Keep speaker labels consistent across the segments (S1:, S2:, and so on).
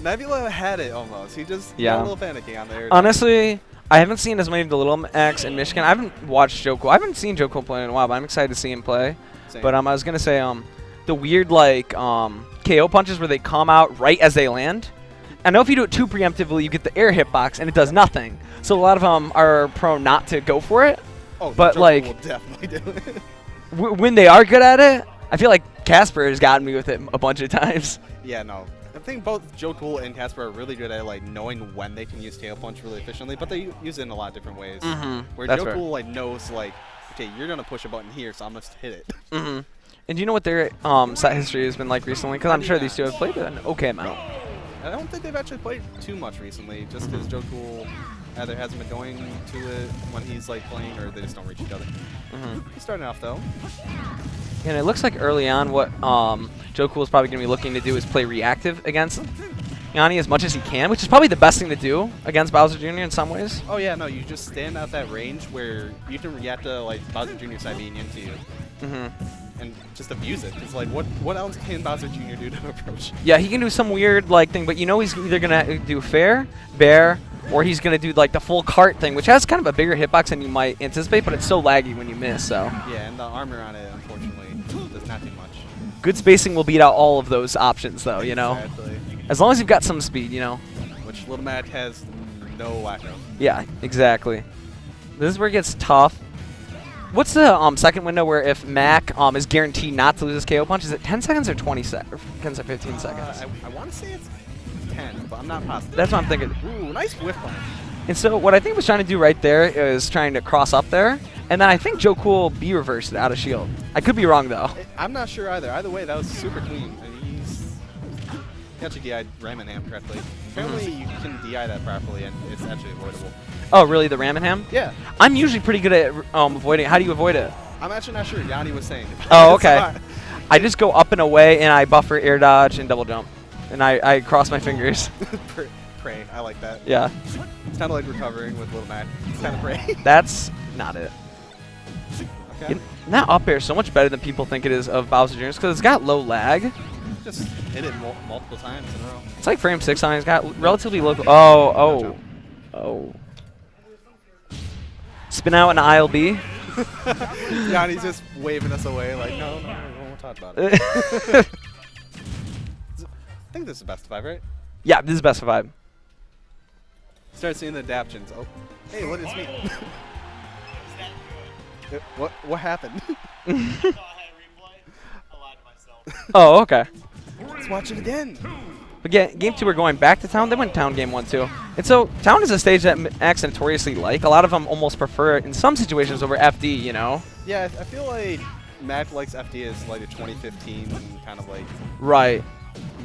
S1: Nebula had it almost. He just got a little panicky on there.
S2: Honestly, I haven't seen as many of the little Macs in Michigan. I haven't watched Joe Cool. I haven't seen Joe Cool play in a while, but I'm excited to see him play.
S1: Same.
S2: But I was gonna say the weird like KO punches where they come out right as they land. I know if you do it too preemptively, you get the air hitbox and it does nothing. So a lot of them are prone not to go for it.
S1: Oh,
S2: but
S1: Joe
S2: like
S1: Cool will definitely do it.
S2: when they are good at it, I feel like Casper has gotten me with it a bunch of times.
S1: Yeah, no. I think both Joe Cool and Casper are really good at like knowing when they can use tail punch really efficiently, but they use it in a lot of different ways. Where
S2: That's
S1: Joe
S2: fair.
S1: Cool like knows like, okay, you're gonna push a button here, so I'm gonna hit it.
S2: And do you know what their set history has been like recently? Because I'm sure these two have played an okay amount.
S1: I don't think they've actually played too much recently, just because Joe Cool either hasn't been going to it when he's like playing, or they just don't reach each other. He's starting off though.
S2: And it looks like early on what Joe Cool is probably going to be looking to do is play reactive against Llany as much as he can, which is probably the best thing to do against Bowser Jr. in some ways.
S1: Oh yeah, no, you just stand out that range where you can react to like Bowser Jr. side being into you. And just abuse it. It's like, what else can Bowser Jr. do to approach?
S2: Yeah, he can do some weird like thing, but you know he's either gonna do fair, bear, or he's gonna do like the full cart thing, which has kind of a bigger hitbox than you might anticipate, but it's so laggy when you miss. So
S1: yeah, and the armor on it unfortunately does not do much.
S2: Good spacing will beat out all of those options, though. You know,
S1: Exactly.
S2: as long as you've got some speed, you know.
S1: Which Little Mac has no lack of.
S2: Yeah, exactly. This is where it gets tough. What's the second window where if Mac is guaranteed not to lose his KO punch? Is it 10 seconds or 20 seconds? Or 15 seconds?
S1: I want to say it's 10, but I'm not positive.
S2: That's what I'm thinking.
S1: Ooh, nice whiff punch.
S2: And so what I think he was trying to do right there is trying to cross up there, and then I think Joe Cool B reversed it out of shield. I could be wrong though.
S1: I'm not sure either. Either way, that was super clean. He actually DI'd Raminham correctly. Apparently, you can DI that properly, and it's actually avoidable.
S2: Oh, really? The Raminham?
S1: Yeah.
S2: I'm usually pretty good at avoiding it. How do you avoid it?
S1: I'm actually not sure. Llany was saying.
S2: Oh, okay. I just go up and away, and I buffer air dodge and double jump. And I cross my fingers.
S1: Pray. I like that.
S2: Yeah.
S1: It's kind of like recovering with Little Mac. It's kind of pray.
S2: That's not it.
S1: Okay.
S2: That up air is so much better than people think it is of Bowser Jr. because it's got low lag.
S1: Just hit it multiple times in a row.
S2: It's like frame 6 on it. It's got relatively low. Oh. Spin out an ILB.
S1: Llany's just waving us away like, no, we won't talk about it. I think this is best of 5, right?
S2: Yeah, this is best of 5.
S1: Start seeing the adaptions. Oh, hey, what is me? What happened?
S2: Oh, okay.
S1: Let's watch it again.
S2: But yeah, game 2 we're going back to town. They went town game 1 too. And so town is a stage that Macs notoriously like. A lot of them almost prefer it in some situations over FD, you know?
S1: Yeah, I feel like Mac likes FD as like a 2015 kind of like
S2: right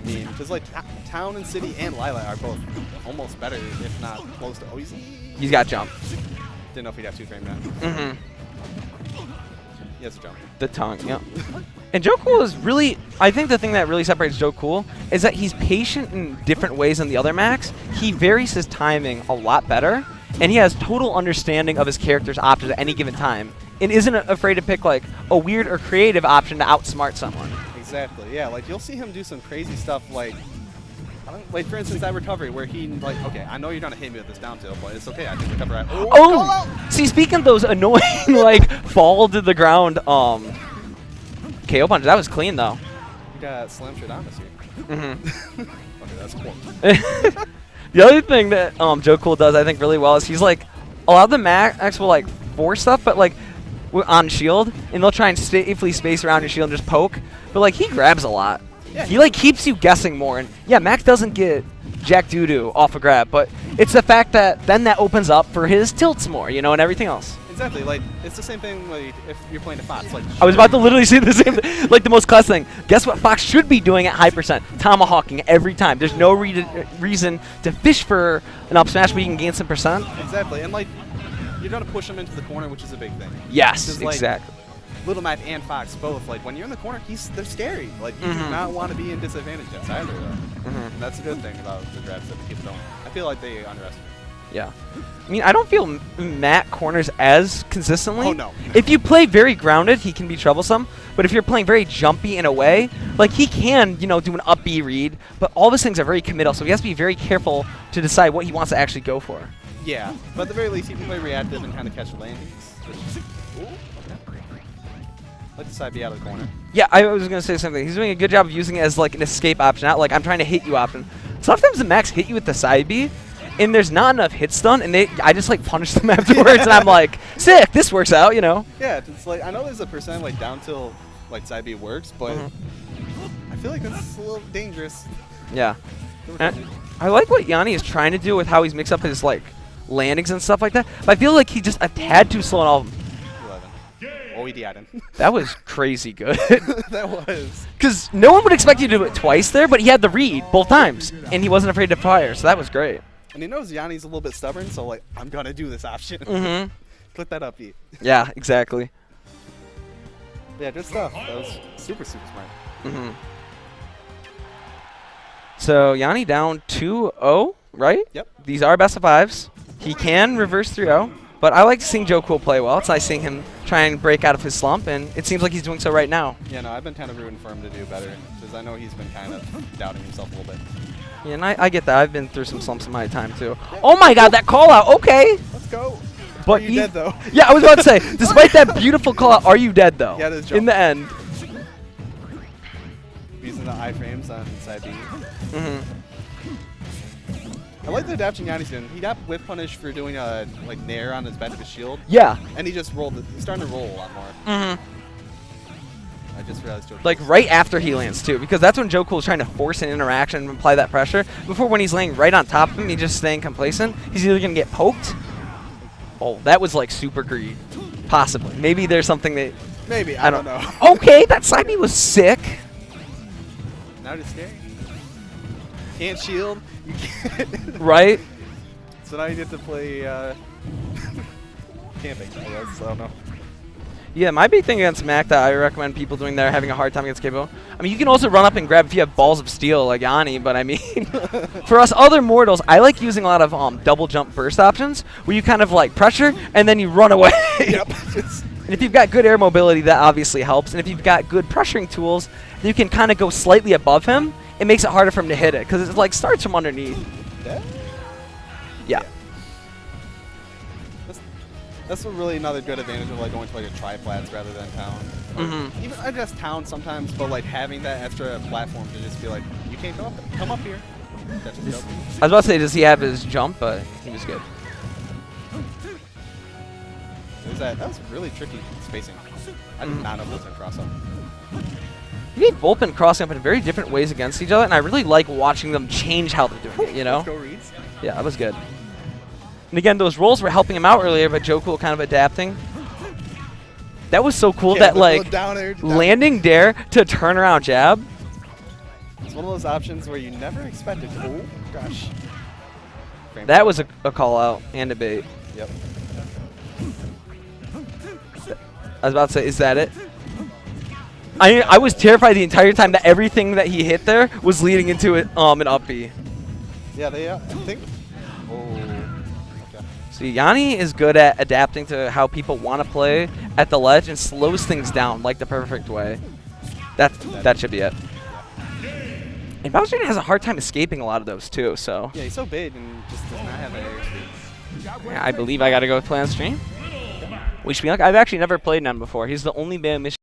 S1: meme. Because like town and city and Lila are both almost better, if not close to. Oh,
S2: he's got jump.
S1: Didn't know if he'd have 2 frame now. He has a jump.
S2: The tongue, yep. And Joe Cool is really, I think the thing that really separates Joe Cool is that he's patient in different ways than the other Macs. He varies his timing a lot better, and he has total understanding of his character's options at any given time, and isn't afraid to pick like a weird or creative option to outsmart someone.
S1: Exactly, yeah. Like you'll see him do some crazy stuff like for instance that recovery where he like, okay, I know you're gonna hit me with this down tilt, but it's okay, I can recover at
S2: See, speaking of those annoying like fall to the ground KO punch, that was clean though.
S1: You got slam Stradamus here. Okay, that's cool.
S2: The other thing that Joe Cool does I think really well is he's like, a lot of the Macs will like force stuff, but like on shield, and they'll try and safely space around your shield and just poke, but like he grabs a lot. Yeah, he like keeps you guessing more, and yeah, Mac doesn't get jack doo-doo off a grab, but it's the fact that then that opens up for his tilts more, you know, and everything else.
S1: Exactly, like it's the same thing like if you're playing a Fox. Like
S2: I was about to literally say the same thing, like the most classic thing. Guess what Fox should be doing at high percent? Tomahawking every time. There's no reason to fish for an up smash where you can gain some percent.
S1: Exactly, and like you're gonna push him into the corner, which is a big thing.
S2: Yes, exactly.
S1: Little Mac and Fox both, like when you're in the corner, they're scary. Like you do not want to be in disadvantage against either of them. And that's a good thing about the drafts that people don't. I feel like they underestimate.
S2: Yeah. I mean, I don't feel Matt corners as consistently.
S1: Oh, no.
S2: If you play very grounded, he can be troublesome. But if you're playing very jumpy in a way, like he can, you know, do an up B read, but all these things are very committal, so he has to be very careful to decide what he wants to actually go for.
S1: Yeah, but at the very least, he can play reactive and kind of catch the landings. Let the side B out of the corner.
S2: Yeah, I was going to say something. He's doing a good job of using it as like an escape option, not like I'm trying to hit you option. Sometimes the Macs hit you with the side B, and there's not enough hits done, and I just like punish them afterwards, and I'm like, sick, this works out, you know?
S1: Yeah, it's like, I know there's a percent like down till like side B works, but I feel like that's a little dangerous.
S2: Yeah. And I like what Llany is trying to do with how he's mixed up his like landings and stuff like that, but I feel like he just a tad too slow in all of them.
S1: 11. Oh, he DI'd him.
S2: That was crazy good.
S1: That was.
S2: Because no one would expect you to do it twice there, but he had the read both times, and he wasn't afraid to fire, so that was great.
S1: And he knows Llany's a little bit stubborn, so like, I'm going to do this option. Click that up, beat.
S2: Yeah, exactly.
S1: Yeah, good stuff. That was super, super smart.
S2: So Llany down 2-0, right?
S1: Yep.
S2: These are best of fives. He can reverse 3-0, but I like seeing Joe Cool play well. It's nice seeing him try and break out of his slump, and it seems like he's doing so right now.
S1: Yeah, no, I've been kind of rooting for him to do better, because I know he's been kind of doubting himself a little bit.
S2: Yeah, and I get that. I've been through some slumps in my time, too. Oh my god, that call out. Okay.
S1: Let's go.
S2: But
S1: Are you dead, though?
S2: Yeah, I was about to say, despite that beautiful call out, are you dead, though?
S1: Yeah, it is jump.
S2: In the end.
S1: Using the iframes on side B. I like the adaptation Llany's doing. He got whip punished for doing a like nair on his back of his shield.
S2: Yeah.
S1: And he just rolled it. He's starting to roll a lot more. I just realized Joe
S2: Like right after he lands too, because that's when Joe Cool is trying to force an interaction and apply that pressure. Before, when he's laying right on top of him, he's just staying complacent. He's either gonna get poked. Oh, that was like super greed. Possibly. Maybe there's something that.
S1: Maybe, I don't know.
S2: Okay, that side B was sick.
S1: Now it's scary. Can't shield. You can't.
S2: Right?
S1: So now you get to play camping, I guess. I don't know.
S2: Yeah, my big thing against Mac that I recommend people doing that are having a hard time against KO. I mean, you can also run up and grab if you have balls of steel like Llany, but I mean, for us other mortals, I like using a lot of double jump burst options where you kind of like pressure and then you run away.
S1: Yep.
S2: And if you've got good air mobility, that obviously helps. And if you've got good pressuring tools, you can kind of go slightly above him. It makes it harder for him to hit it because it like starts from underneath. Yeah.
S1: That's really another good advantage of like going to like a tri-flats rather than town. Even I guess town sometimes, but like having that extra platform to just be like, you can't come up here. That's just
S2: I was about to say, does he have his jump? But he was good.
S1: That was really tricky spacing. I did not know Volpin cross up.
S2: You need Volpin crossing up in very different ways against each other, and I really like watching them change how they're doing it, you know?
S1: Let's go reads.
S2: Yeah, that was good. And again, those rolls were helping him out earlier, but Joe Cool kind of adapting. That was so cool, that like landing dare to turn around jab.
S1: It's one of those options where you never expected. Oh, gosh.
S2: That was a call out and a bait.
S1: Yep.
S2: I was about to say, is that it? I was terrified the entire time that everything that he hit there was leading into it, an up B.
S1: Yeah, they, I think. Oh. Okay.
S2: See, Llany is good at adapting to how people want to play at the ledge and slows things down like the perfect way. That should be it. And Bowser has a hard time escaping a lot of those too, so.
S1: Yeah, he's so big and just does not have that airspeed.
S2: Yeah, I believe I got to go play on stream. Wish me luck. I've actually never played none before. He's the only band mission.